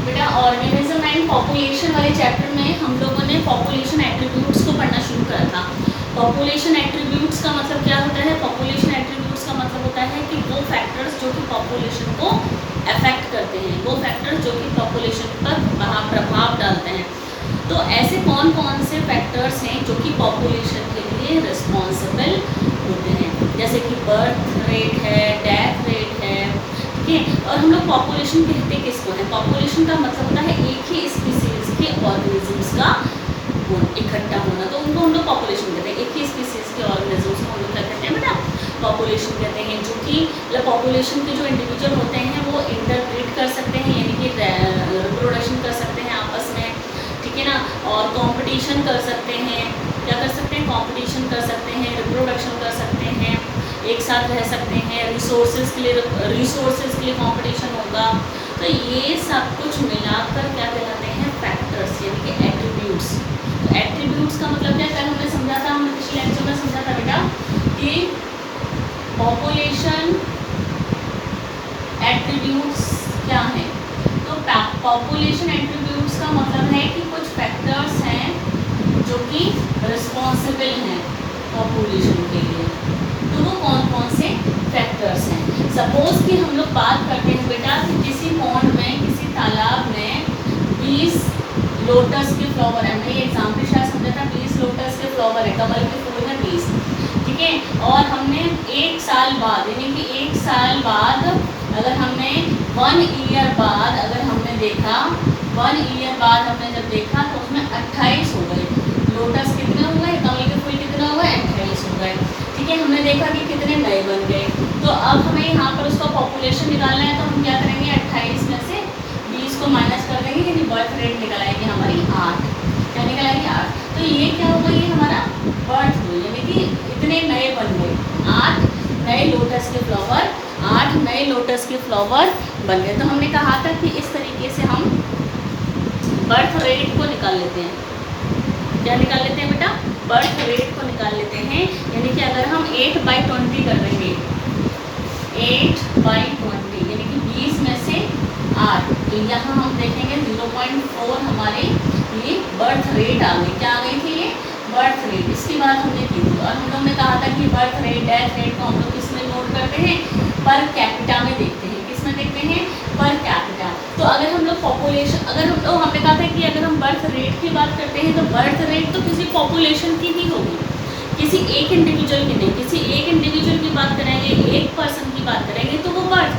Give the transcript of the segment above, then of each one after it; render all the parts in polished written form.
बेटा organism and population वाले chapter में हम लोगों ने पॉपुलेशन एट्रीब्यूट्स को पढ़ना शुरू करा था। पॉपुलेशन एट्रीब्यूट्स का मतलब क्या होता है? पॉपुलेशन एट्रीब्यूट्स का मतलब होता है कि वो फैक्टर्स जो कि पॉपुलेशन को अफेक्ट करते हैं, वो फैक्टर्स जो कि पॉपुलेशन पर प्रभाव डालते हैं। तो ऐसे कौन कौन से फैक्टर्स हैं जो कि पॉपुलेशन के लिए रिस्पॉन्सिबल होते हैं? जैसे कि बर्थ रेट है, डेथ रेट है, ठीक है। और हम लोग पॉपुलेशन कहते किसको है? पॉपुलेशन का मतलब होता है एक ही स्पीसीज के ऑर्गेनिजम्स का इकट्ठा होना, तो उनको हम लोग पॉपुलेशन कहते हैं। एक ही स्पीसीज के ऑर्गेनिजम्स को हम लोग क्या कहते हैं बेटा? पॉपुलेशन कहते हैं। जो कि पॉपुलेशन के जो इंडिविजुअल होते हैं वो इंटरब्रीड कर सकते हैं, यानी कि रिप्रोडक्शन कर सकते हैं आपस में, ठीक है ना। और कंपटीशन कर सकते हैं, क्या कर सकते हैं? कंपटीशन कर सकते हैं, रिप्रोडक्शन कर सकते हैं, एक साथ रह सकते हैं, रिसोर्सेज के लिए कंपटीशन होगा। तो ये सब कुछ मिलाकर क्या कहलाते हैं? फैक्टर्स, यानी कि एट्रीब्यूट्स। तो एट्रीब्यूट्स का मतलब क्या? कल हमने समझा था, हमने पिछले लेक्चर में समझा था बेटा कि पॉपुलेशन एट्रीब्यूट्स क्या है। तो पॉपुलेशन एट्रीब्यूट्स का मतलब है कि कुछ फैक्टर्स हैं जो कि रिस्पॉन्सिबल हैं पॉपुलेशन के लिए। तो वो कौन कौन से फैक्टर्स हैं? सपोज कि हम लोग बात करते हैं बेटा कि किसी पॉन्ड में, किसी तालाब में 20 लोटस के फ्लावर है। हमने ये एग्जाम्पल शायद समझा था, 20 लोटस के फ्लावर है, कमल के फूल है 20, ठीक है। और हमने एक साल बाद, यानी कि एक साल बाद अगर हमने 1 ईयर बाद अगर हमने देखा, 1 ईयर बाद हमने जब देखा तो उसमें 28 हो गए लोटस। कितने हो गए? कमल के फूल कितने हो गए? 28 हो गए, ठीक है। हमने देखा कि कितने नए बन गए। तो अब हमें यहाँ पर उसका पॉपुलेशन निकालना है, तो हम क्या करेंगे? 28 में से 20 को माइनस कर देंगे, यानी बर्थ रेट निकल आएगी हमारी 8। क्या निकल आएगी? 8। तो ये क्या होगा? ये हमारा बर्थ रेट, यानी कि इतने नए बन गए, 8 नए लोटस के फ्लावर, 8 नए लोटस के फ्लावर बन गए। तो हमने कहा था कि इस तरीके से हम बर्थ रेट को निकाल लेते हैं। क्या निकाल लेते हैं बेटा? बर्थ रेट को निकाल लेते हैं। यानी कि अगर हम 8/20 कर देंगे, 8/20 यानी कि 20 में से 8, तो यहाँ हम देखेंगे 0.4 हमारे ये बर्थ रेट आ गई। क्या आ गई थी? ये बर्थ रेट। इसकी बात हमने की थी और हम लोग ने कहा था कि बर्थ रेट, डेथ रेट को हम लोग किस में नोट करते हैं? पर कैपिटा में देखते हैं। किस में देखते हैं? Per capita. तो अगर हम लोग पॉपुलेशन, अगर हम लोग, हमने कहा था कि अगर हम बर्थ रेट की बात करते हैं तो बर्थ रेट तो किसी पॉपुलेशन की ही होगी, किसी एक इंडिविजुअल की नहीं। किसी एक इंडिविजुअल की बात करेंगे, एक पर्सन की बात करेंगे तो वो बर्थ,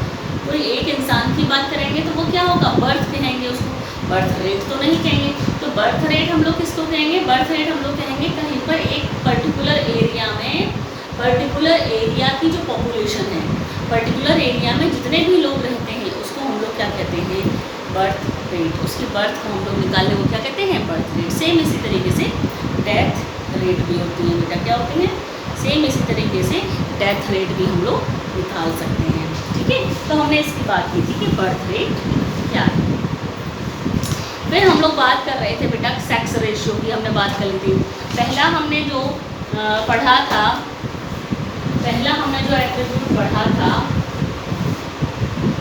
कोई एक इंसान की बात करेंगे तो वो क्या होगा? बर्थ कहेंगे उसको, बर्थ रेट तो नहीं कहेंगे। तो बर्थ रेट हम लोग किसको कहेंगे? बर्थ रेट हम लोग कहेंगे कहीं पर एक पर्टिकुलर एरिया में, पर्टिकुलर एरिया की जो पॉपुलेशन है, पर्टिकुलर एरिया में जितने भी लोग रहते हैं उसको हम लोग क्या कहते हैं? Birth rate. उसकी बर्थ को हम लोग निकालने को क्या कहते हैं? Birth rate. सेम इसी तरीके से डेथ रेट भी होती है बेटा। क्या होती है? सेम इसी तरीके से डेथ रेट भी हम लोग निकाल सकते हैं, ठीक है। तो हमने इसकी बात की थी कि बर्थ रेट क्या है। फिर हम लोग बात कर रहे थे बेटा सेक्स रेशियो की, हमने बात कर ली थी। पहला हमने जो पढ़ा था, पहला हमने जो एट्रीब्यूट पढ़ा था,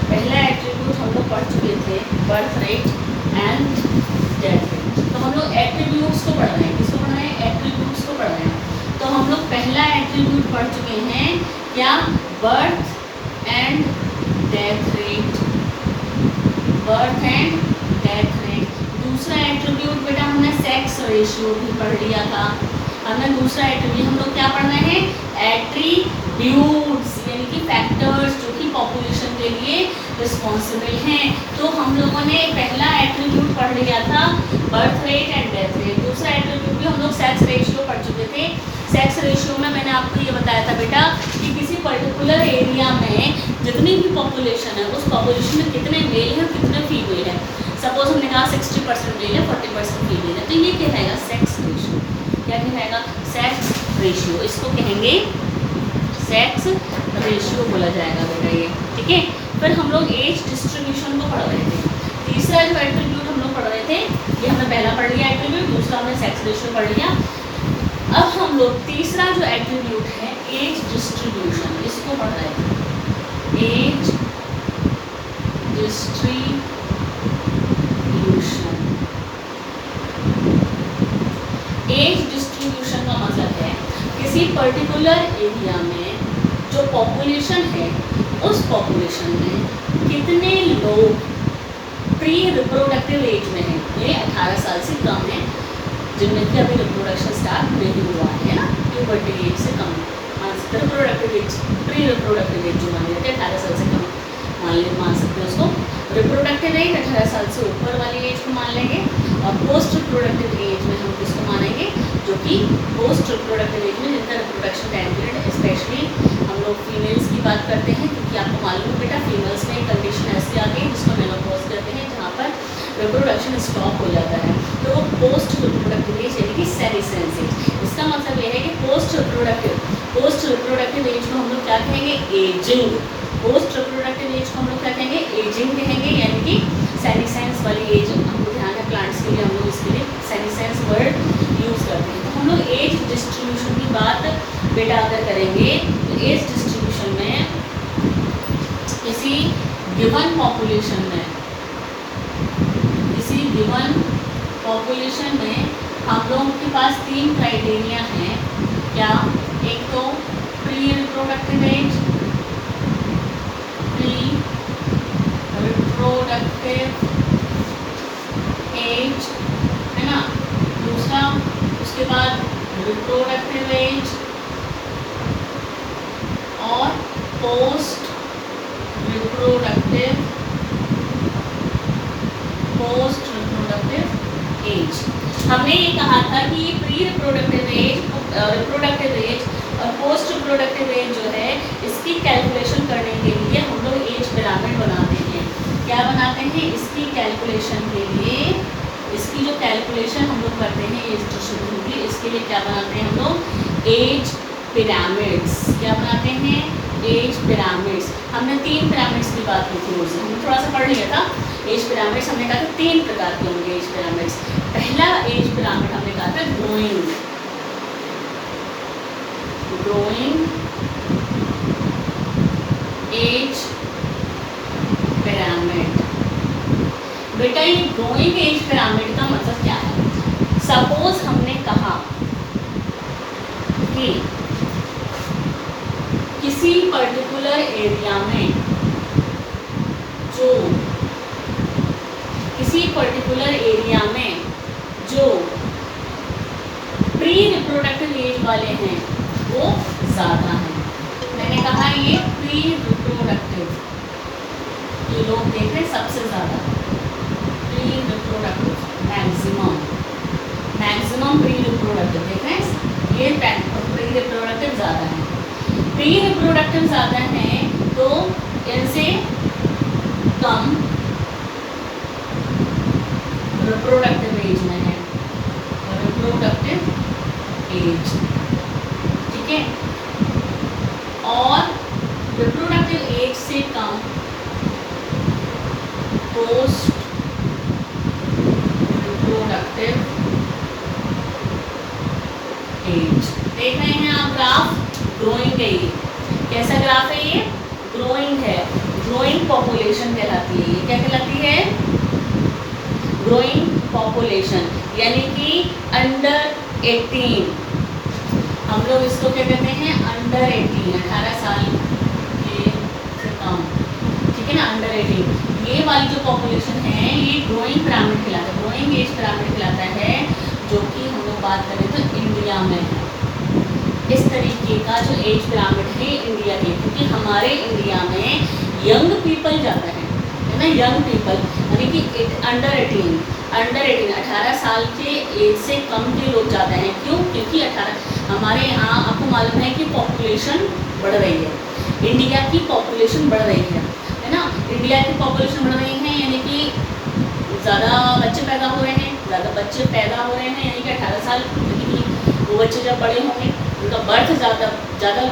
पहला एट्रीब्यूट हम लोग पढ़ चुके थे, birth rate and death rate. तो हम लोग एट्रीब्यूट्स को पढ़ रहे हैं। किसको पढ़ रहे हैं? एट्रीब्यूट्स को पढ़ रहे हैं। तो हम लोग पहला एट्रीब्यूट पढ़ चुके हैं, क्या? Birth and death rate, birth and death rate. दूसरा एट्रीब्यूट बेटा हमने सेक्स रेशियो भी पढ़ लिया था। हमने दूसरा एट्रीब्यूट, हम लोग क्या पढ़ रहे हैं? एट्रीब्यूट्स, यानी कि फैक्टर्स जो कि पॉपुलेशन के लिए रिस्पॉन्सिबल हैं। तो हम लोगों ने पहला एट्रीब्यूट पढ़ लिया था birth rate and death rate. दूसरा एट्रीब्यूट भी हम लोग सेक्स रेशियो पढ़ चुके थे। सेक्स रेशियो में मैंने आपको ये बताया था बेटा कि किसी पर्टिकुलर एरिया में जितनी भी पॉपुलेशन है उस पॉपुलेशन में कितने मेल हैं और कितने फीमेल हैं। सपोज हमने कहा 60% मेल है, 40% फीमेल है, तो ये कहलाएगा सेक्स रेशियो। क्या कहलाएगा? Sex ratio. इसको कहेंगे सेक्स रेशियो बोला जाएगा बेटा ये, ठीक है। फिर हम लोग एज डिस्ट्रीब्यूशन को पढ़ रहे थे। तीसरा जो एट्रीब्यूट हम लोग पढ़ रहे थे, ये हमने पहला पढ़ लिया एट्रीब्यूट, दूसरा हमने सेक्स रेशियो पढ़ लिया। अब हम लोग तीसरा जो एट्रीब्यूट है एज डिस्ट्रीब्यूशन, इसको पढ़ रहे हैं। एज डिस्ट्रीब्यूशन किसी पर्टिकुलर एरिया में जो पॉपुलेशन है उस पॉपुलेशन में कितने लोग प्री रिप्रोडक्टिव एज में हैं, ये 18 साल से कम है, जिनमें कि अभी रिप्रोडक्शन स्टार्ट नहीं हुआ है ना, प्यूबर्टी एज से कम reproductive age, pre reproductive age जो मानी जाती है 18 साल से कम मान सकते हैं उसको। रिप्रोडक्टिव एज 18 साल से ऊपर वाली एज को मान लेंगे, और पोस्ट रिप्रोडक्टिव एज में हम किसको मानेंगे, जो कि पोस्ट रिप्रोडक्टिव एज में जिनका रिप्रोडक्शन टाइम पीरियड, स्पेशली हम लोग फीमेल्स की बात करते हैं, क्योंकि आपको मालूम है बेटा फीमेल्स में एक कंडीशन ऐसी आ गई जिसको मेनोपॉज कहते हैं, जहाँ पर रिप्रोडक्शन स्टॉप हो जाता है, तो वो पोस्ट रिप्रोडक्टिव एज यानी कि सेरिसेंस एज। इसका मतलब ये है कि पोस्ट रिप्रोडक्टिव एज को हम लोग क्या कहेंगे, एजिंग। पोस्ट रिप्रोडक्टिव एज को हम लोग क्या कहेंगे, एजिंग कहेंगे, यानी कि सेरिसेंस वाली एज। हमको ध्यान है प्लांट्स के लिए हम लोग इसके लिए सेरिसेंस वर्ड यूज़ करते हैं। तो हम लोग एज डिस्ट्रीब्यूशन की बात बेटा अगर करेंगे तो एज डिस्ट्रीब्यूशन में किसी गिवन पॉपुलेशन में हम लोगों के पास 3 क्राइटेरिया हैं। क्या, एक तो प्री रिप्रोडक्टिव एज, है ना, दूसरा उसके बाद रिप्रोडक्टिव एज और पोस्ट रिप्रोडक्टिव एज। हमने ये कहा था कि ये प्री रिप्रोडक्टिव एज और पोस्ट रिप्रोडक्टिव एज जो है, इसकी कैलकुलेशन करने के लिए हम लोग एज पिरामिड बनाते हैं। क्या बनाते हैं, इसकी कैलकुलेशन के लिए, इसकी जो कैलकुलेशन हम लोग करते हैं एज डिस्ट्रीब्यूशन की, इसके लिए क्या बनाते हैं हम लोग, एज पिरामिड्स। क्या बनाते हैं, एज पिरामिड्स। हमने 3 पिरामिड्स की बात की थी, उससे हमने थोड़ा सा पढ़ लिया था। एज पिरामिड्स हमने कहा था 3 प्रकार के होंगे एज पिरामिड्स। पहला एज पिरामिड हमने कहा था ग्रोइंग एज पिरामिड। बेटा ये ग्रोइंग एज पिरामिड का मतलब क्या है, सपोज हमने कहा कि किसी पर्टिकुलर एरिया में जो प्री रिप्रोडक्टिव एज वाले हैं वो ज़्यादा हैं। मैंने कहा ये प्री रिप्रोडक्टिव, ये लोग देख रहे हैं सबसे ज़्यादा pre reproductive, maximum pre reproductive देख रहे हैं, ये प्री रिप्रोडक्टिव ज़्यादा है। प्री रिप्रोडक्टिव ज़्यादा हैं तो इनसे कम रिप्रोडक्टिव एज में है, रिप्रोडक्टिव एज, ठीक है, और रिप्रोडक्टिव एज से कम पोस्ट रिप्रोडक्टिव एज। देख रहे हैं आप ग्राफ, ग्रोइंग है ये, कैसा ग्राफ है ये, ग्रोइंग है, ग्रोइंग पॉपुलेशन कहलाती है। ये क्या कहलाती है, ग्रोइंग पॉपुलेशन, यानी कि अंडर 18, हम लोग इसको क्या कहते हैं, अंडर 18, 18 साल के से कम, ठीक है ना, अंडर 18। ये वाली जो पॉपुलेशन है ये ग्रोइंग पिरामिड कहलाता है, ग्रोइंग एज पिरामिड कहलाता है, जो कि हम लोग बात करें तो इंडिया में है। इस तरीके का जो एज पिरामिड है इंडिया के, क्योंकि हमारे इंडिया में यंग पीपल ज़्यादा है ना, यंग पीपल यानी कि अंडर 18 साल के एज से कम के लोग ज़्यादा हैं। क्यों, क्योंकि 18 हमारे यहाँ आपको मालूम है कि पॉपुलेशन बढ़ रही है, इंडिया की पॉपुलेशन बढ़ रही है ना, इंडिया की पॉपुलेशन बढ़ रही है, यानी कि ज़्यादा बच्चे पैदा हो रहे हैं, यानी कि 18 साल, यानी कि वो बच्चे जब बड़े होंगे उनका बर्थ ज़्यादा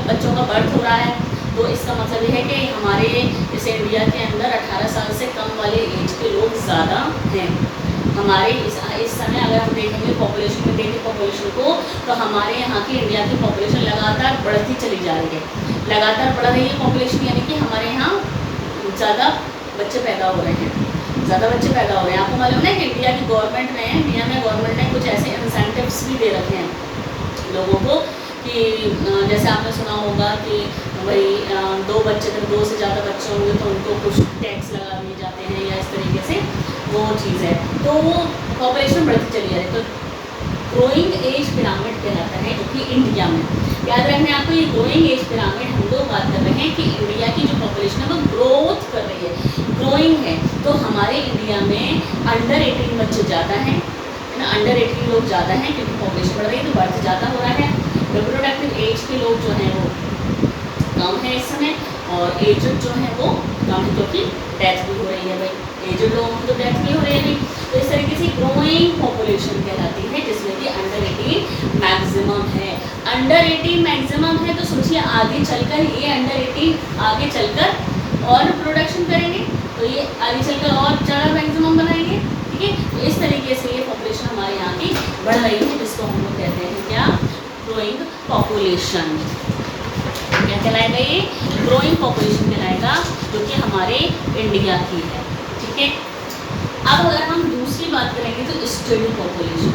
बच्चों का बर्थ हो रहा है, तो इसका मतलब ये है कि हमारे इस इंडिया के अंदर 18 साल से कम वाले एज के लोग ज़्यादा हैं। हमारे इस समय अगर हम देखेंगे पॉपुलेशन में, देखें पॉपुलेशन को, तो हमारे यहाँ की इंडिया की पॉपुलेशन लगातार बढ़ती चली जा रही है, लगातार बढ़ रही है पॉपुलेशन, यानी कि हमारे यहाँ ज़्यादा बच्चे पैदा हो रहे हैं, आपको मालूम है कि इंडिया में गवर्नमेंट ने कुछ ऐसे इंसेंटिव्स भी दे रखे हैं लोगों को कि जैसे आपने सुना होगा कि भाई 2 बच्चे, अगर 2 से ज़्यादा बच्चे होंगे तो उनको कुछ टैक्स लगा दिए जाते हैं या इस तरीके से वो चीज़ है। तो पॉपुलेशन बढ़ती चली जा रही है, तो ग्रोइंग एज पिरामिड कहलाता है, जो कि इंडिया में, याद रखना आपको, ये ग्रोइंग एज पिरामिड हम लोग बात कर रहे हैं कि इंडिया की जो पॉपुलेशन है वो ग्रोथ कर रही है, ग्रोइंग है। तो हमारे इंडिया में अंडर 18 बच्चे ज़्यादा हैं ना, अंडर 18 लोग ज़्यादा हैं क्योंकि पॉपुलेशन बढ़ रही है, तो बर्थ ज़्यादा हो रहा है। रिप्रोडक्टिव एज के लोग जो हैं वो कम है इस समय, और एजड जो है वो कम है, क्योंकि डेथ भी हो रही है भाई, एजड लोगों की तो डेथ भी हो रही है भाई। तो इस तरीके से ग्रोइंग पॉपुलेशन कहलाती है, जिसमें कि अंडर 18 मैक्सिमम है। अंडर 18 मैक्सिमम है, तो सोचिए आगे चलकर ये अंडर 18 आगे चलकर और प्रोडक्शन करेंगे, तो ये आगे चलकर और ज़्यादा मैक्सिमम बनाएंगे, ठीक है। तो इस तरीके से ये पॉपुलेशन हमारे यहाँ की बढ़ रही है, जिसको हम लोग कहते हैं क्या, ग्रोइंग पॉपुलेशन। क्या कहलाएगा ये, ग्रोइंग पॉपुलेशन कहलाएगा, जो कि हमारे इंडिया की है, ठीक है। अब अगर हम दूसरी बात करेंगे तो स्टडी पॉपुलेशन,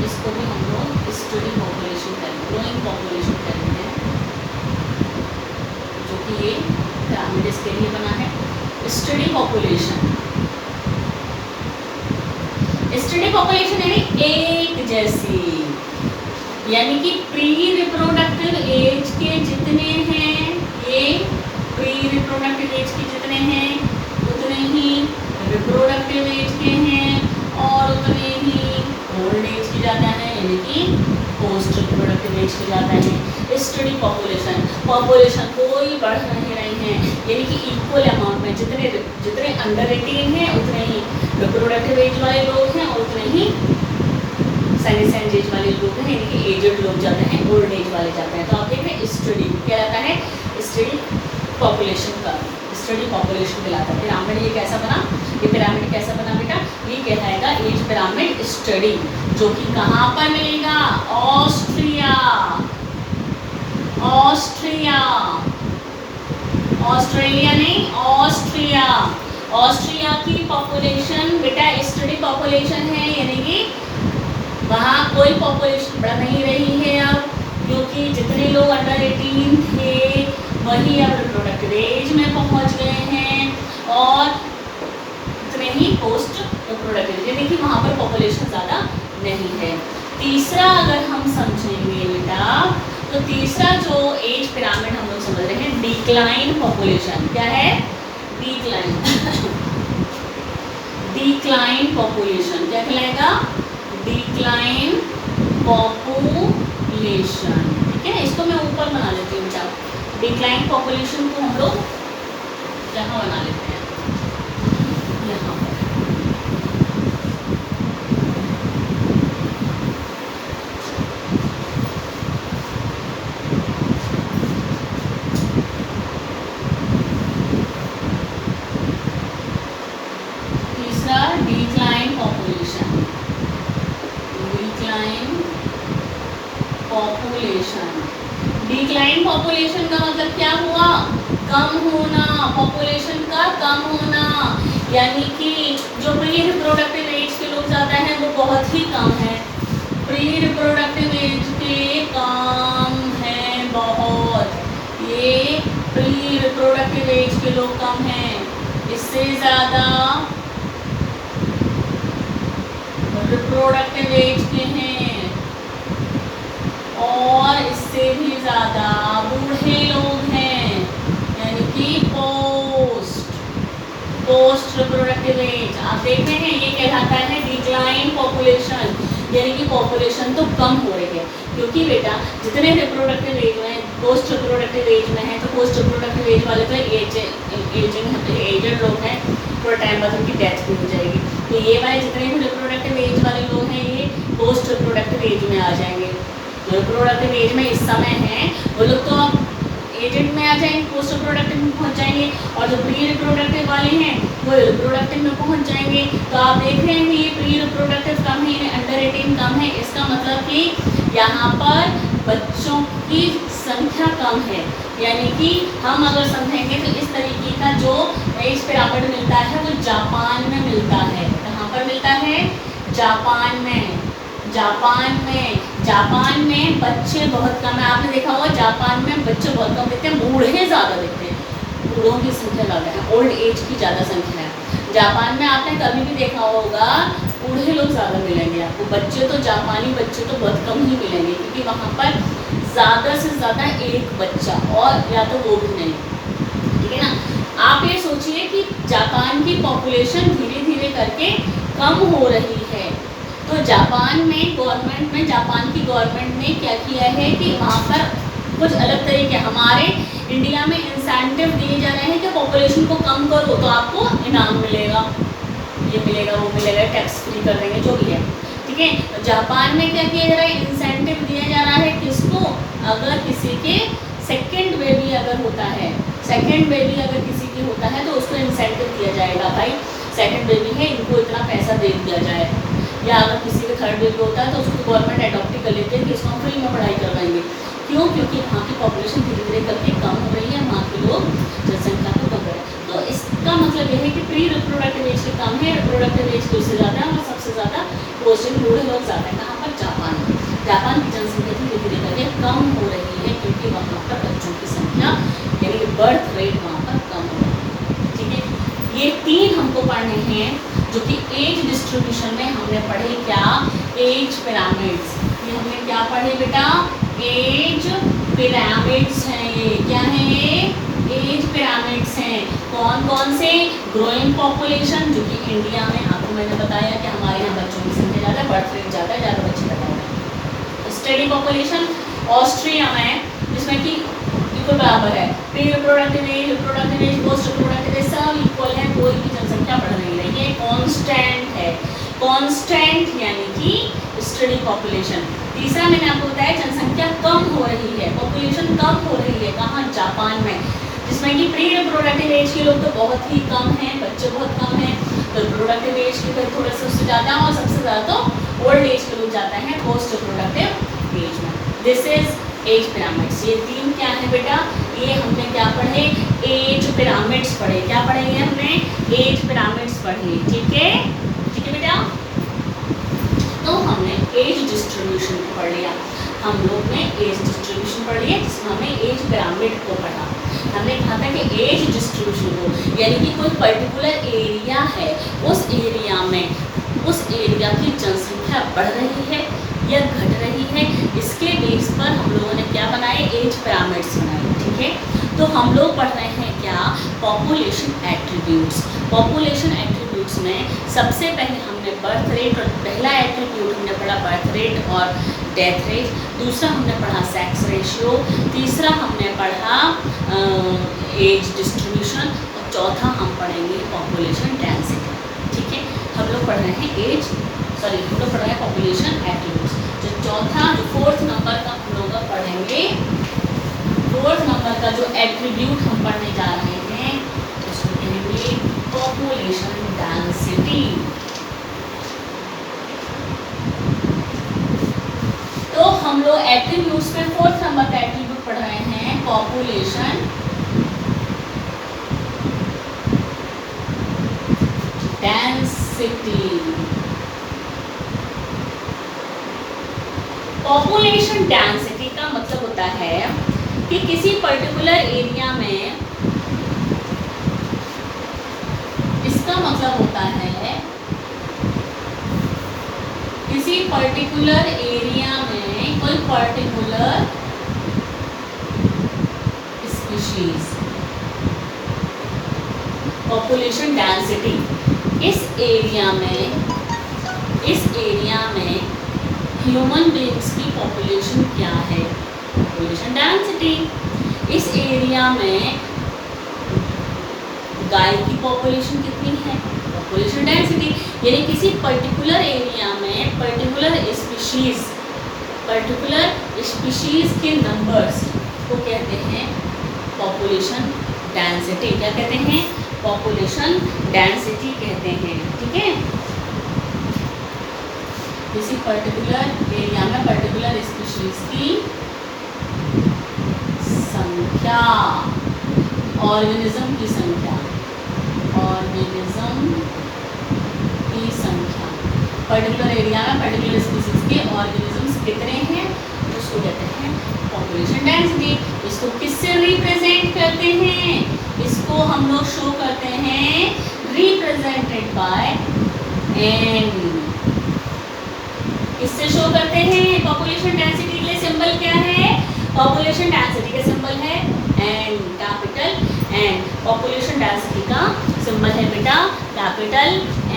इसको भी हम लोग स्टडी पॉपुलेशन करेंगे, ग्रोइंग पॉपुलेशन करेंगे, जो कि ये पिरामिड इसके लिए बना है। स्टडी पॉपुलेशन, स्टडी पॉपुलेशन यानी एक जैसी, यानी कि प्री रिप्रोडक्टिव एज के जितने हैं, ये प्री रिप्रोडक्टिव एज के जितने हैं उतने ही रिप्रोडक्टिव एज के हैं, और उतने ही ओल्ड एज के जाता है, यानी कि पोस्ट रिप्रोडक्टिव एज के जाता है। स्टडी पॉपुलेशन, पॉपुलेशन कोई बढ़ नहीं रही है, यानी कि इक्वल अमाउंट में जितने अंडर 18 हैं उतने ही रिप्रोडक्टिव एज वाले लोग हैं, और उतने ही सेनेसेंट एज वाले लोग हैं, यानी कि एजड लोग जाते हैं, ओल्ड एज वाले जाते हैं। तो आप देख रहे हैं स्टडी क्या रहता है, स्टडी पॉपुलेशन का, स्टडी पॉपुलेशन कहलाता है। पिरामिड ये कैसा बना, ये पिरामिड कैसा बना बेटा, ये कहलाएगा एज पिरामिड स्टडी, जो कि कहाँ पर मिलेगा, ऑस्ट्रिया, ऑस्ट्रिया, ऑस्ट्रेलिया नहीं, ऑस्ट्रिया, ऑस्ट्रिया की पॉपुलेशन बेटा स्टडी पॉपुलेशन है, यानी कि वहाँ कोई पॉपुलेशन बढ़ नहीं रही है अब, क्योंकि जितने लोग अंडर 18 थे वही अब रिप्रोडक्टिव एज में पहुँच गए हैं, और उतने ही पोस्ट रिप्रोडक्टिव, यानी कि वहाँ पर पॉपुलेशन ज़्यादा नहीं है। तीसरा अगर हम समझेंगे बेटा, तो तीसरा जो एज पिरामिड हम लोग समझ रहे हैं, डिक्लाइन पॉपुलेशन, क्या है, डिक्लाइन, डिक्लाइन पॉपुलेशन क्या कहलाएगा, डिक्लाइन पॉपुलेशन, ठीक है। इसको मैं ऊपर बना लेती हूँ बेटा, डिक्लाइन पॉपुलेशन को हम लोग यहाँ बना लेते हैं, यहाँ पर। तीसरा decline population, decline population, decline population का मतलब क्या हुआ, कम होना, पॉपुलेशन का कम होना, यानी कि जो प्री रिप्रोडक्टिव एज के लोग ज़्यादा हैं वो बहुत ही कम है, प्री रिप्रोडक्टिव एज के कम हैं बहुत, ये प्री रिप्रोडक्टिव एज के लोग कम हैं, इससे ज़्यादा रिप्रोडक्टिव एज के हैं, और इससे भी ज़्यादा बूढ़े लोग हैं, यानी कि पोस्ट रिप्रोडक्टिव एज। आप देख रहे हैं ये कहलाता है डिक्लाइन पॉपुलेशन, यानी कि पॉपुलेशन तो कम हो रही है, क्योंकि बेटा जितने रिप्रोडक्टिव एज में, पोस्ट रिप्रोडक्टिव एज में है, तो पोस्ट रिप्रोडक्टिव एज वाले तो एजड लोग हैं, थोड़ा टाइम बाद उनकी डेथ भी हो जाएगी, तो ये वाले जितने भी रिप्रोडक्टिव एज वाले लोग हैं ये पोस्ट रिप्रोडक्टिव एज में आ जाएंगे। जो रिप्रोडक्टिव एज में इस समय हैं वो लोग तो अब एजेड में आ जाएंगे, पोस्ट रिप्रोडक्टिव में पहुंच जाएंगे, और जो प्री रिप्रोडक्टिव वाले हैं वो रिप्रोडक्टिव में पहुंच जाएंगे। तो आप देख रहे हैं ये प्री रिप्रोडक्टिव कम है, अंडर 18 कम है, इसका मतलब कि यहाँ पर बच्चों की संख्या कम है, यानी कि हम अगर समझेंगे तो इस तरीके का जो एज पिरामिड मिलता है वो जापान में मिलता है। कहाँ पर मिलता है? जापान में। जापान में जापान में बच्चे बहुत कम है, आपने देखा होगा जापान में बच्चे बहुत कम दिखते हैं, बूढ़े ज़्यादा दिखते हैं, बूढ़ों की संख्या ज़्यादा है, ओल्ड एज की ज़्यादा संख्या है। जापान में आपने कभी भी देखा होगा बूढ़े लोग ज़्यादा मिलेंगे आपको, बच्चे तो जापानी बच्चे तो बहुत कम ही मिलेंगे, क्योंकि वहाँ पर ज़्यादा से ज़्यादा एक बच्चा, और या तो वो भी नहीं, ठीक है ना। आप ये सोचिए कि जापान की पॉपुलेशन धीरे धीरे करके कम हो रही है, तो जापान में गवर्नमेंट में, जापान की गवर्नमेंट ने क्या किया है कि वहाँ पर कुछ अलग तरीके, हमारे इंडिया में इंसेंटिव दिए जा रहे हैं कि पॉपुलेशन को कम करो तो आपको इनाम मिलेगा, ये मिलेगा वो मिलेगा, टैक्स फ्री कर देंगे, जो भी है, ठीक है। तो जापान में क्या किया जा रहा है, इंसेंटिव दिया जा रहा है किसको, अगर किसी के सेकेंड बेबी अगर होता है, सेकेंड बेबी अगर किसी की होता है तो उसको इंसेंटिव दिया जाएगा, भाई सेकेंड बेबी है इनको इतना पैसा दे दिया जाए, या अगर किसी का थर्ड बेबी होता है तो उसको गवर्नमेंट अडॉप्ट ही कर लेते हैं कि इसको हम फ्री में पढ़ाई करवाएंगे। क्यों, क्योंकि वहाँ की पॉपुलेशन धीरे धीरे करके कम हो रही है, वहाँ के लोग जनसंख्या को कम है। तो इसका मतलब यह है कि प्री रिप्रोडक्टिव एज कम है, रिप्रोडक्टिव एज की उससे ज़्यादा है, और सबसे ज़्यादा पोस्टिंग बूढ़े लोग ज़्यादा है। कहाँ पर, जापान में। जापान की जनसंख्या धीरे धीरे करके कम हो रही है, क्योंकि वहाँ पर बच्चों की संख्या यानी बर्थ रेट वहाँ पर कम हो रही है, ठीक है। ये 3 हमको पढ़ने हैं, जो कि एज डिस्ट्रीब्यूशन में हमने पढ़े क्या, एज पिरामिड्स। ये हमने क्या पढ़े बेटा, एज पिरामिड्स हैं, ये क्या है, ये एज पिरामिड्स हैं। कौन कौन से, ग्रोइंग पॉपुलेशन, जो कि इंडिया में आपको मैंने बताया कि हमारे यहाँ बच्चों की संख्या ज़्यादा है, बर्थ रेट ज़्यादा है, ज़्यादा बच्चे पैदा हो रहे हैं। स्टडी पॉपुलेशन ऑस्ट्रिया में, जिसमें कि इक्वल बराबर है, pre reproductive as, reproductive age, post reproductive as सब इक्वल है, कोई भी जनसंख्या बढ़ नहीं रही है, कांस्टेंट है, कांस्टेंट यानी कि स्टडी पॉपुलेशन। तीसरा मैंने आपको बताया जनसंख्या कम हो रही है, पॉपुलेशन कम हो रही है, कहाँ, जापान में, जिसमें कि प्री रिप्रोडक्टिव एज के लोग तो बहुत ही कम हैं, बच्चे बहुत कम हैं, तो रिप्रोडक्टिव एज के फिर थोड़ा सा उससे ज़्यादा, और सबसे ज़्यादा तो ओल्ड एज के लोग जाते हैं पोस्ट रिप्रोडक्टिव एज में। This is age pyramids. ये 3 क्या है बेटा, ये हमने क्या पढ़े, एज पिरामिड्स पढ़े, क्या पढ़ेंगे हमने, एज पिरामिड्स पढ़े, ठीक है, ठीक है बेटा। तो हमने एज डिस्ट्रीब्यूशन पढ़ लिया, हम लोग ने एज डिस्ट्रीब्यूशन पढ़ लिया, जिसमें हमने एज पिरामिड को पढ़ा। हमने कहा था कि एज डिस्ट्रीब्यूशन को, यानी कि कोई पर्टिकुलर एरिया है, उस एरिया में उस एरिया की जनसंख्या बढ़ रही है या घट रही है, इसके बेस पर हम लोगों ने क्या बनाए, एज पिरामिड्स बनाए, ठीक है। तो हम लोग पढ़ रहे हैं क्या, पॉपुलेशन एट्रीब्यूट्स। पॉपुलेशन एट्रीब्यूट्स में सबसे पहले हमने बर्थ रेट, और पहला एट्रीब्यूट हमने पढ़ा बर्थ रेट और डेथ रेट, दूसरा हमने पढ़ा सेक्स रेशियो, तीसरा हमने पढ़ा एज डिस्ट्रीब्यूशन, और चौथा हम पढ़ेंगे पॉपुलेशन डेंसिटी, ठीक है। हम लोग पढ़ रहे हैं हम लोग पढ़ रहे हैं पॉपुलेशन एट्रीब्यूट्स। जो चौथा, जो 4th नंबर का हम लोग पढ़ेंगे, 4th नंबर का जो एट्रीब्यूट हम पढ़ने जा रहे हैं उसको कहेंगे पॉपुलेशन डेंसिटी। तो हम लोग एट्रीब्यूट्स में 4th नंबर का एट्रीब्यूट पढ़ रहे हैं पॉपुलेशन डेंसिटी। पॉपुलेशन डेंसिटी का मतलब होता है कि किसी पर्टिकुलर एरिया में, इसका मतलब होता है किसी पर्टिकुलर एरिया में कोई पर्टिकुलर स्पीशीज, पॉपुलेशन डेंसिटी, इस एरिया में ह्यूमन बीइंग्स की पॉपुलेशन क्या है, पॉपुलेशन डेंसिटी। इस एरिया में गाय की पॉपुलेशन कितनी है, पॉपुलेशन डेंसिटी। यानी किसी पर्टिकुलर एरिया में पर्टिकुलर स्पीशीज के नंबर्स को कहते हैं पॉपुलेशन डेंसिटी। क्या कहते हैं, पॉपुलेशन डेंसिटी कहते हैं, ठीक है। किसी पर्टिकुलर एरिया में पर्टिकुलर स्पीशीज की संख्या, ऑर्गेनिज्म की संख्या, पर्टिकुलर एरिया में पर्टिकुलर स्पीशीज के ऑर्गेनिजम्स कितने हैं उसको कहते हैं पॉपुलेशन डेंसिटी। इसको किससे रिप्रेजेंट करते हैं? इसको हम लोग शो करते हैं रिप्रेजेंटेड बाय एन। इससे शो करते हैं पॉपुलेशन डेंसिटी के लिए सिंबल क्या है? पॉपुलेशन डेंसिटी का सिंबल है N, capital N. Population density का सिंबल है बेटा कैपिटल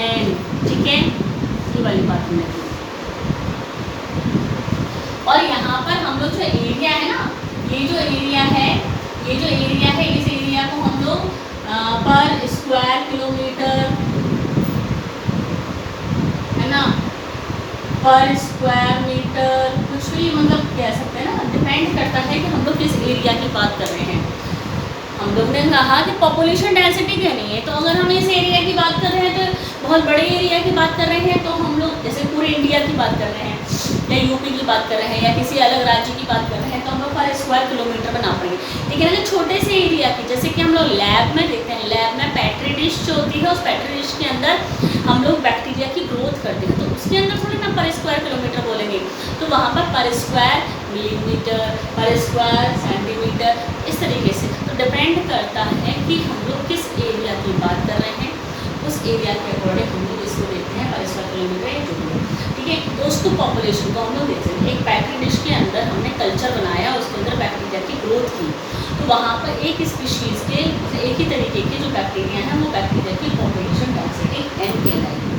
एन, ठीक है, ये वाली बात हमने की। और यहाँ पर हम लोग जो एरिया है ना, ये जो एरिया है इस एरिया को हम लोग पर स्क्वायर किलोमीटर, है ना, पर स्क्वायर मीटर, कुछ भी मतलब कह सकते हैं ना, डिपेंड करता है कि हम लोग किस एरिया की बात कर रहे हैं। हम लोग ने कहा कि पॉपुलेशन डेंसिटी क्या नहीं है, तो अगर हम इस एरिया की बात कर रहे हैं तो बहुत बड़े एरिया की बात कर रहे हैं, तो हम लोग जैसे पूरे इंडिया की बात कर रहे हैं या यूपी की बात कर रहे हैं या किसी अलग राज्य की बात कर रहे हैं, तो हम लोग पर स्क्वायर किलोमीटर बना पड़ेंगे। लेकिन अगर छोटे से एरिया की, जैसे कि हम लोग लैब में देखते हैं, लैब में पेट्री डिश जो होती है, उस पेट्री डिश के अंदर हम लोग बैक्टीरिया की ग्रोथ करते हैं, तो उसके अंदर थोड़ी ना पर स्क्वायर किलोमीटर बोलेंगे, तो वहाँ पर स्क्वायर मिलीमीटर, पर स्क्वायर सेंटीमीटर, इस तरीके से। तो डिपेंड करता है कि हम लोग किस एरिया की बात कर रहे हैं, उस एरिया के अकॉर्डिंग हम लोग इसको देखते हैं पर स्क्वायर किलोमीटर या जो भी, ठीक है। तो उसको पॉपुलेशन को हम लोग देखते हैं। एक पेट्री डिश के अंदर हमने कल्चर बनाया, उसके अंदर बैक्टीरिया की ग्रोथ की, तो वहाँ पर एक स्पीशीज़ के एक ही तरीके के जो बैक्टीरिया हैं, वो बैक्टीरिया की पॉपुलेशन डेंसिटी एन कहलाएगी।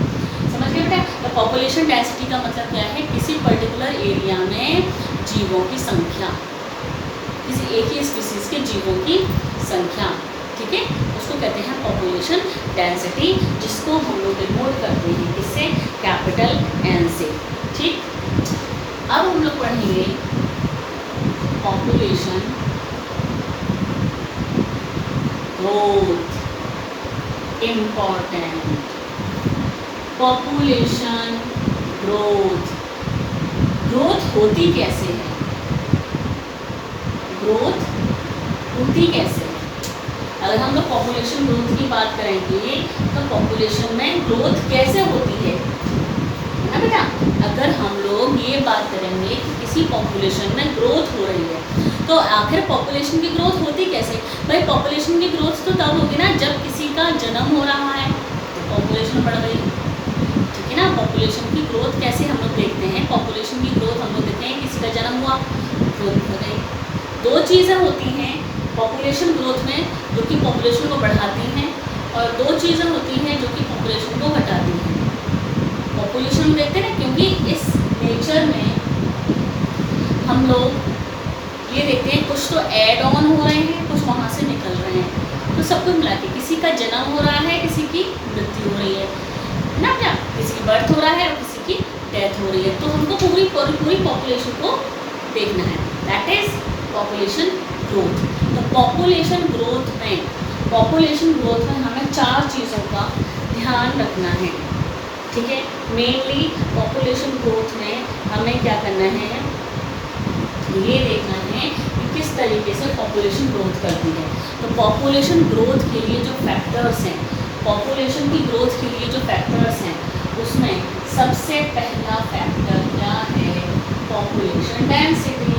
समझ गए बेटा? तो पॉपुलेशन डेंसिटी का मतलब क्या है? किसी पर्टिकुलर एरिया में जीवों की संख्या, किसी एक ही स्पीशीज़ के जीवों की संख्या, ठीक है, उसको कहते हैं पॉपुलेशन डेंसिटी, जिसको हम लोग डिनोट करते हैं किससे? कैपिटल एन से, ठीक। अब हम लोग पढ़ेंगे population growth, important. Population growth, growth होती कैसे है? ग्रोथ होती कैसे है? अगर हम लोग पॉपुलेशन ग्रोथ की बात करेंगे तो पॉपुलेशन में ग्रोथ कैसे होती है ना बेटा? अगर हम लोग ये बात करेंगे कि किसी पॉपुलेशन में ग्रोथ हो रही है, तो आखिर पॉपुलेशन की ग्रोथ होती कैसे? भाई पॉपुलेशन की ग्रोथ तो तब होगी ना जब किसी का जन्म हो रहा है, तो पॉपुलेशन बढ़ गई, ठीक है ना। पॉपुलेशन की ग्रोथ कैसे हम लोग देखते हैं? पॉपुलेशन की ग्रोथ हम लोग देखते हैं किसी का जन्म हुआ, ग्रोथ हो गई। दो चीज़ें होती हैं पॉपुलेशन ग्रोथ में जो कि पॉपुलेशन को बढ़ाती हैं, और दो चीज़ें होती हैं जो कि पॉपुलेशन को घटाती हैं। पॉपुलेशन देखते हैं ना, क्योंकि इस नेचर में हम लोग ये देखते हैं कुछ तो ऐड ऑन हो रहे हैं, कुछ वहाँ से निकल रहे हैं, तो सब कुछ मिला के किसी का जन्म हो रहा है, किसी की मृत्यु हो रही है ना क्या? किसी की बर्थ हो रहा है और किसी की डेथ हो रही है, तो हमको पूरी पॉपुलेशन को देखना है, दैट इज पॉपुलेशन ग्रोथ। तो पॉपुलेशन ग्रोथ में हमें 4 चीज़ों का ध्यान रखना है, ठीक है। मेनली पॉपुलेशन ग्रोथ में हमें क्या करना है, ये देखना है कि किस तरीके से पॉपुलेशन ग्रोथ करती है। तो पॉपुलेशन ग्रोथ के लिए जो फैक्टर्स हैं, पॉपुलेशन की ग्रोथ के लिए जो फैक्टर्स हैं, उसमें सबसे पहला फैक्टर क्या है? पॉपुलेशन डेंसिटी,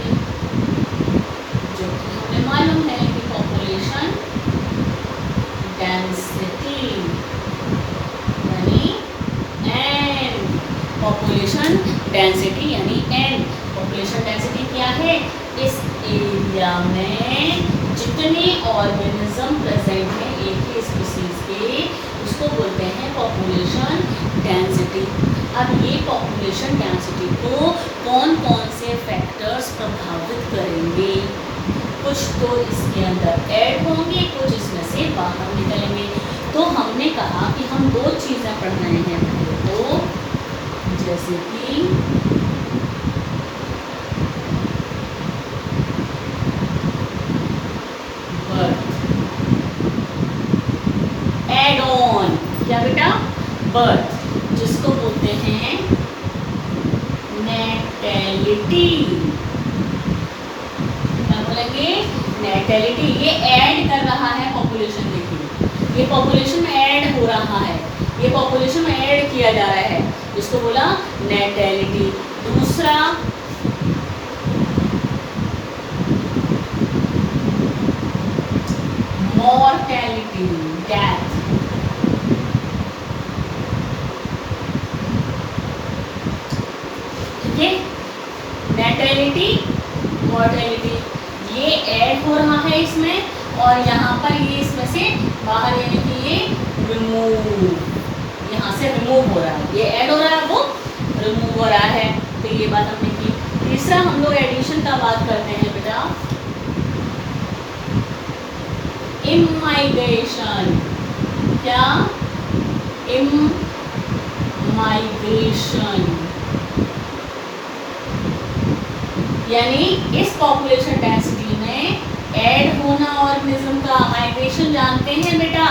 जो कि हमें मालूम है कि पॉपुलेशन डेंसिटी यानी एन, पॉपुलेशन डेंसिटी यानी एन। पॉपुलेशन डेंसिटी क्या है? इस एरिया में जितने ऑर्गेनिज्म प्रेजेंट हैं एक ही स्पीसीज के, उसको बोलते हैं पॉपुलेशन डेंसिटी। अब ये पॉपुलेशन डेंसिटी को कौन कौन से फैक्टर्स प्रभावित करेंगे? कुछ तो इसके अंदर ऐड होंगे, कुछ इसमें से बाहर निकलेंगे। तो हमने कहा कि हम 2 चीज़ें पढ़ रहे हैं, तो जैसे कि बर्थ, एड ऑन, क्या बेटा? बर्थ, जिसको बोलते हैं नेटैलिटी, क्या बोलेंगे? नेटैलिटी। ये ऐड कर रहा है पॉपुलेशन, देखिए ये पॉपुलेशन में ऐड हो रहा है, ये पॉपुलेशन में ऐड किया जा रहा है, जिसको बोला नेटैलिटी। दूसरा मॉर्टेलिटी, ये ऐड हो रहा है इसमें, और यहाँ पर ये इसमें से बाहर यानी कि ये रिमूव, यहाँ से रिमूव हो रहा है, ये ऐड हो रहा है वो रिमूव हो रहा है। तो ये बात हमने की। तीसरा हम लोग एडिशन का बात करते हैं बेटा, इमाइग्रेशन। क्या? इमाइग्रेशन यानी इस पॉपुलेशन डेंसिटी में ऐड होना ऑर्गेनिज्म का। माइग्रेशन जानते हैं बेटा,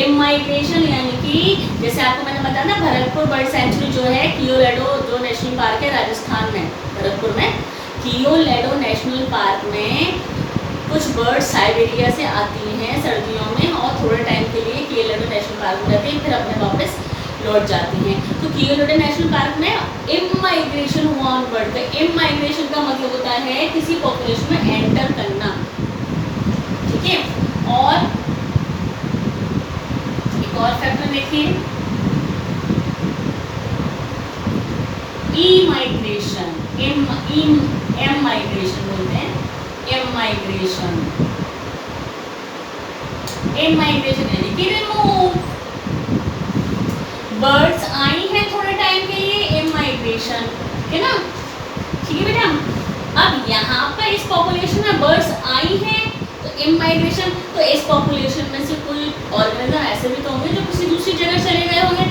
इमाइग्रेशन यानी कि जैसे आपको मैंने बताया ना, भरतपुर बर्ड सेंचुरी जो है, कियोलेडो जो नेशनल पार्क है राजस्थान में, भरतपुर में कियोलेडो नेशनल पार्क में कुछ बर्ड साइबेरिया से आती हैं सर्दियों में और थोड़े टाइम के लिए कियोलेडो नेशनल पार्क में रहती हैं, फिर अपने वापस लौट जाती हैं। तो कियोलेडो नेशनल पार्क में इमाइग्रेशन हुआ उन बर्ड का। इमाइग्रेशन का मतलब होता है किसी पॉपुलेशन में एंटर करना, ठीक है। और एक और फैक्टर देखिए, इमाइग्रेशन, इमाइग्रेशन बोलते हैं, इमाइग्रेशन, इमाइग्रेशन यानी कि रिमूव। बर्ड्स आई हैं थोड़े टाइम के लिए, इमाइग्रेशन, है ना, ठीक है बेटा। अब यहाँ पर इस पॉपुलेशन में बर्ड्स आई हैं तो इमाइग्रेशन, तो इस पॉपुलेशन में से कोई ऑर्गेनिज्म ऐसे भी तो होंगे जो किसी दूसरी जगह चले गए होंगे,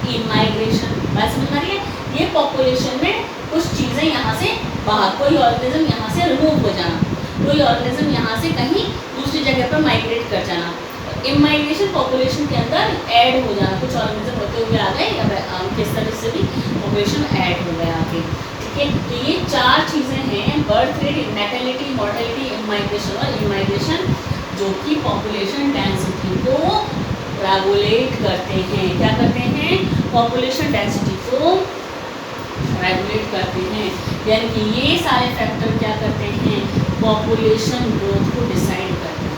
तो इमाइग्रेशन। बात समझ में आ रही है? ये पॉपुलेशन में कुछ चीज़ें यहाँ से बाहर, कोई ऑर्गेनिज्म यहाँ से रिमूव हो जाना, कोई ऑर्गेनिज्म यहाँ से कहीं दूसरी जगह पर माइग्रेट कर जाना। इमाइग्रेशन पॉपुलेशन के अंदर ऐड हो जाना, कुछ ऑर्गेनिज्म होते हुए आ गए या किस तरह से भी पॉपुलेशन ऐड हो गया आगे, ठीक है। तो ये चार चीज़ें हैं, birth rate, natality, mortality, immigration और इमाइग्रेशन, जो कि पॉपुलेशन डेंसिटी को रेगुलेट करते हैं। क्या करते हैं? पॉपुलेशन डेंसिटी को रेगुलेट करते हैं। यानी कि ये सारे फैक्टर क्या करते हैं? पॉपुलेशन ग्रोथ को डिसाइड करते हैं,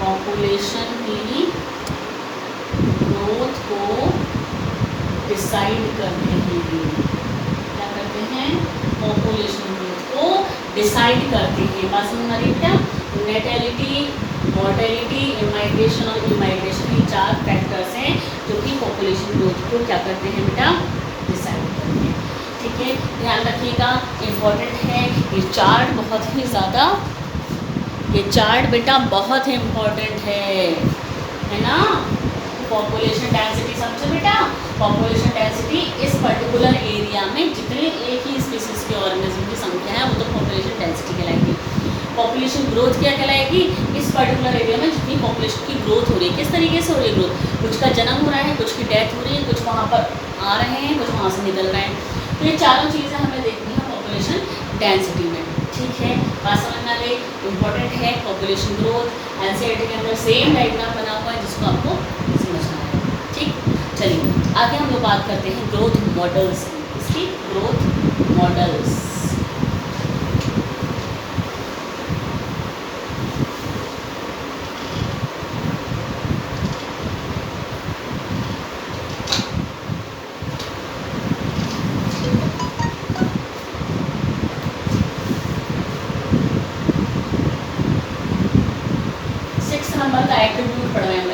पॉपुलेशन की ग्रोथ को डिसाइड करते हैं। क्या करते हैं? पॉपुलेशन ग्रोथ को डिसाइड करते हैं। बात समझ में क्या? नेटेलिटी, मॉर्टेलिटी, इमाइग्रेशन और इमाइग्रेशन, ये चार फैक्टर्स हैं जो कि पॉपुलेशन ग्रोथ को क्या करते हैं बेटा? डिसाइड करते हैं, ठीक है। ध्यान रखिएगा, इम्पोर्टेंट है ये चार्ट, बहुत ही ज़्यादा ये चार्ट बेटा बहुत ही इम्पोर्टेंट है ना। पॉपुलेशन डेंसिटी समझो बेटा, पॉपुलेशन डेंसिटी इस पर्टिकुलर एरिया में जितने एक ही स्पीसीज के ऑर्गेनिज्म की संख्या है वो तो पॉपुलेशन डेंसिटी कहलाएगी। पॉपुलेशन ग्रोथ क्या कहलाएगी? इस पर्टिकुलर एरिया में जितनी पॉपुलेशन की ग्रोथ हो रही है, किस तरीके से हो रही है ग्रोथ, कुछ का जन्म हो रहा है, कुछ की डेथ हो रही है, कुछ वहाँ पर आ रहे हैं, कुछ वहाँ से निकल रहे हैं। तो ये चारों चीज़ें हमें देखनी है पॉपुलेशन डेंसिटी में, ठीक है। बात समझना ले, इम्पोर्टेंट है पॉपुलेशन ग्रोथ। एनसीईआरटी के अंदर सेम डायग्राम बना हुआ है जिसको आपको समझना है, ठीक। चलिए आगे हम लोग बात करते हैं ग्रोथ मॉडल्स की। इसकी ग्रोथ मॉडल्स,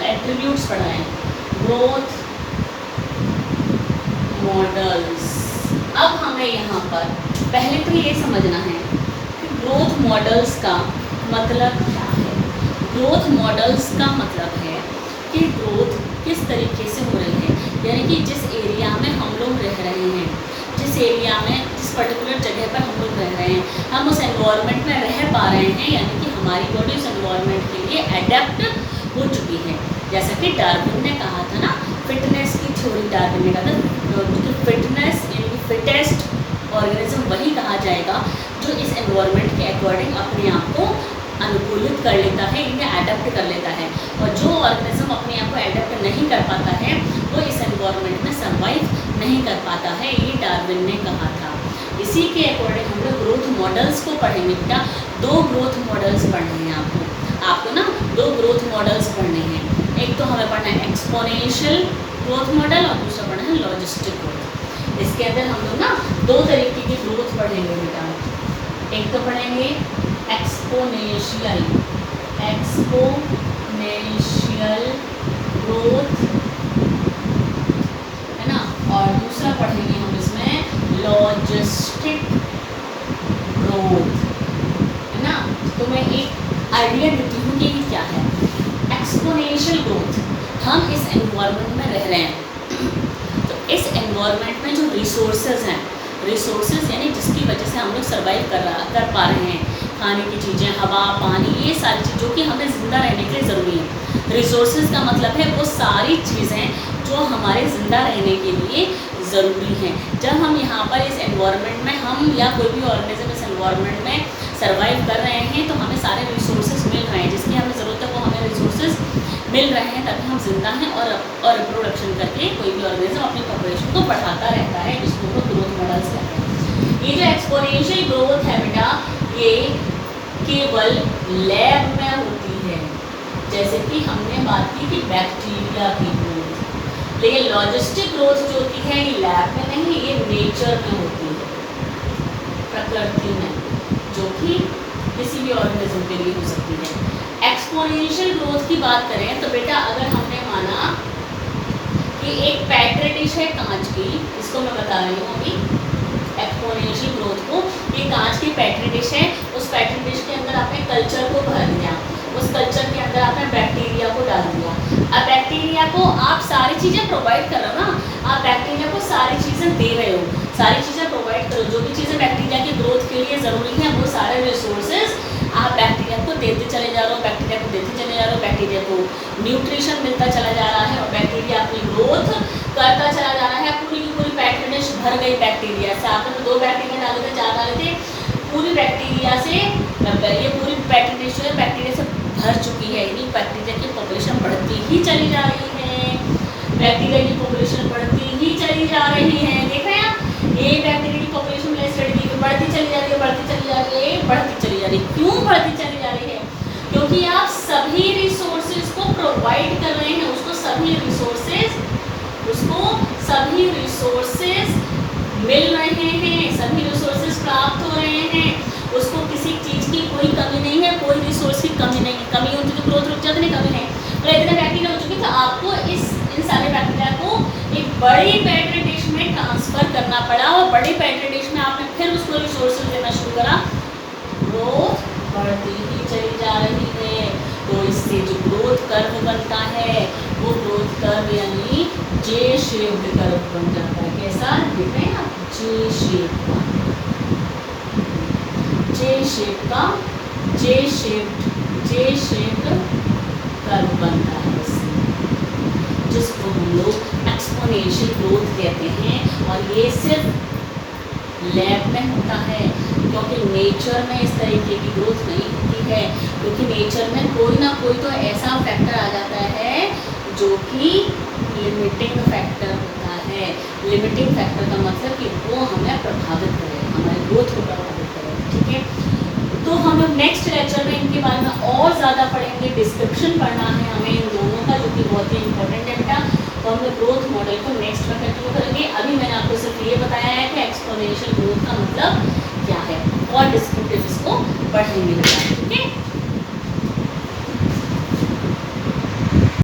एट्रीब्यूट्स पढ़ाएं, ग्रोथ मॉडल्स। अब हमें यहाँ पर पहले तो ये समझना है कि ग्रोथ मॉडल्स का मतलब क्या है। ग्रोथ मॉडल्स का मतलब है कि ग्रोथ किस तरीके से हो रही है, यानी कि जिस एरिया में हम लोग रह रहे हैं, जिस एरिया में, जिस पर्टिकुलर जगह पर हम लोग रह रहे हैं, हम उस एनवायरनमेंट में रह पा रहे हैं, यानी कि हमारी बॉडी उस एनवायरनमेंट के लिए एडेप्ट हो चुकी है। जैसा कि डार्विन ने कहा था ना, फिटनेस की थ्योरी डार्विन ने कहा था कि फिटनेस इन फिटेस्ट ऑर्गेनिज्म वही कहा जाएगा जो इस एनवायरनमेंट के अकॉर्डिंग अपने आप को अनुकूलित कर लेता है, इन्हें एडेप्ट कर लेता है। और जो ऑर्गेनिज्म अपने आप को एडेप्ट नहीं कर पाता है वो इस एनवायरनमेंट में सर्वाइव नहीं कर पाता है, ये डार्विन ने कहा था। इसी के अकॉर्डिंग हम लोग ग्रोथ मॉडल्स को पढ़ेंगे बेटा। दो ग्रोथ मॉडल्स पढ़ने हैं आपको ना दो ग्रोथ मॉडल्स पढ़ने हैं। एक तो हमें पढ़ना है एक्सपोनेंशियल ग्रोथ मॉडल और दूसरा पढ़ना है लॉजिस्टिक ग्रोथ। इसके अंदर हम लोग ना दो तरीके की ग्रोथ पढ़ेंगे बेटा। एक तो पढ़ेंगे एक्सपोनेंशियल ग्रोथ, है ना, और दूसरा पढ़ेंगे हम इसमें लॉजिस्टिक ग्रोथ, है ना। तो मैं एक आइडिया देती हूँ कि क्या है एक्सपोनेंशियल ग्रोथ। हम इस एनवायरनमेंट में रह रहे हैं, तो इस एनवायरनमेंट में जो रिसोर्सेज हैं, रिसोर्सेज यानी जिसकी वजह से हम लोग सर्वाइव कर पा रहे हैं, खाने की चीज़ें, हवा, पानी, ये सारी चीज़ जो कि हमें ज़िंदा रहने के लिए ज़रूरी है। रिसोर्सेज का मतलब है वो सारी चीज़ें जो हमारे ज़िंदा रहने के लिए ज़रूरी हैं। जब हम यहाँ पर इस एनवायरनमेंट में, हम या कोई भी ऑर्गेनिज्म इस एनवायरनमेंट में सर्वाइव कर रहे हैं, तो हमें सारे रिसोर्सेज मिल रहे हैं, जिसकी हमें ज़रूरत है वो हमें रिसोर्सेज मिल रहे हैं, ताकि हम जिंदा हैं और रिप्रोडक्शन करके कोई भी ऑर्गेनिज्म अपनी पॉपुलेशन को बढ़ाता रहता है, जिसको वो ग्रोथ मॉडल्स कहते हैं। ये जो एक्सपोनेंशियल ग्रोथ है बेटा, ये केवल लैब में होती है, जैसे कि हमने बात की कि बैक्टीरिया की ग्रोथ। लेकिन लॉजिस्टिक ग्रोथ जो होती है ये लैब में नहीं, ये नेचर में होती है, प्रकृति में, जो कि किसी भी ऑर्गेनिज्म के लिए हो सकती है। एक्सपोनेंशियल ग्रोथ की बात करें तो बेटा, अगर हमने माना कि एक पैट्री डिश है कांच की, इसको मैं बता रही हूँ अभी एक्सपोनेंशियल ग्रोथ को, ये कांच की पैट्री डिश है, उस पैट्री डिश के अंदर आपने कल्चर को भर दिया, उस कल्चर के अंदर आपने बैक्टीरिया को डाल दिया। अब बैक्टीरिया को आप सारी चीज़ें प्रोवाइड करो ना, आप बैक्टीरिया को सारी चीज़ें दे रहे हो, सारी चीज़ें प्रोवाइड करो, जो भी चीज़ें बैक्टीरिया की ग्रोथ के लिए ज़रूरी हैं, वो सारे रिसोर्सेज आप बैक्टीरिया को देते चले जा रहे हो, बैक्टीरिया को देते चले जा रहे हो, बैक्टीरिया को न्यूट्रिशन मिलता चला जा रहा है और बैक्टीरिया अपनी ग्रोथ करता चला जा रहा है। पूरी की पूरी पैट्री डिश भर गई बैक्टीरिया से। आपने तो 2 बैक्टीरिया डाले थे, 4 डाले थे, पूरी बैक्टीरिया से ये पूरी पैट्री डिश जो है बैक्टीरिया से भर चुकी है, यानी बैक्टीरिया की पॉपुलेशन बढ़ती ही चली जा रही है, बैक्टीरिया की पॉपुलेशन बढ़ती ही चली जा रही है। देख रहे हैं आप, ये बैक्टीरिया की पॉपुलेशन में स्टडी की बढ़ती चली जा रही है, बढ़ती चली जा रही है, बढ़ती चली जा रही है। क्यों बढ़ती चली जा रही है? क्योंकि आप सभी रिसोर्सेज को प्रोवाइड कर रहे हैं, उसको सभी रिसोर्सेज मिल रहे हैं, सभी रिसोर्सेज प्राप्त हो रहे हैं, उसको किसी चीज़ की कोई कमी नहीं है, कोई रिसोर्स की कमी नहीं है। कमी होती तो ग्रोथ रुक जाती, नहीं कमी नहीं, तो इतने बैक्टीरिया हो चुके, तो आपको इन सारे बैक्टीरिया को एक बड़ी पैट्री डिश में ट्रांसफ़र करना पड़ा, और बड़ी पैट्री डिश में आपने फिर उसको रिसोर्सेज देना शुरू करा, ग्रोथ बढ़ती ही चली जा रही है। तो इससे जो ग्रोथ कर्व बनता है, वो ग्रोथ कर्व यानी जे शेप्ड कर्व बन जाता है। कैसा देख रहे हैं आप? जे शेप का, जे शेप्ड कर्व बनता है इससे, जिसको हम लोग एक्सपोनेंशियल ग्रोथ कहते हैं। और ये सिर्फ लैब में होता है, क्योंकि नेचर में इस तरीके की ग्रोथ नहीं होती है, क्योंकि नेचर में कोई ना कोई तो ऐसा फैक्टर आ जाता है जो कि लिमिटिंग फैक्टर होता है। लिमिटिंग फैक्टर का मतलब कि वो हमें प्रभावित करे, हमारे ग्रोथ को प्रभावित करे, ठीक है। तो हम लोग नेक्स्ट लेक्चर में इनके बारे में और ज़्यादा पढ़ेंगे, डिस्क्रिप्शन पढ़ना है हमें इन दोनों का, जो कि बहुत ही इंपॉर्टेंट है बेटा। तो हम लोग ग्रोथ मॉडल को नेक्स्ट में कंटिन्यू करेंगे। अभी मैंने आपको सिर्फ ये बताया है कि एक्सपोनेंशियल ग्रोथ का मतलब क्या है, और डिस्क्रिप्टिव इसको पढ़ेंगे बेटा।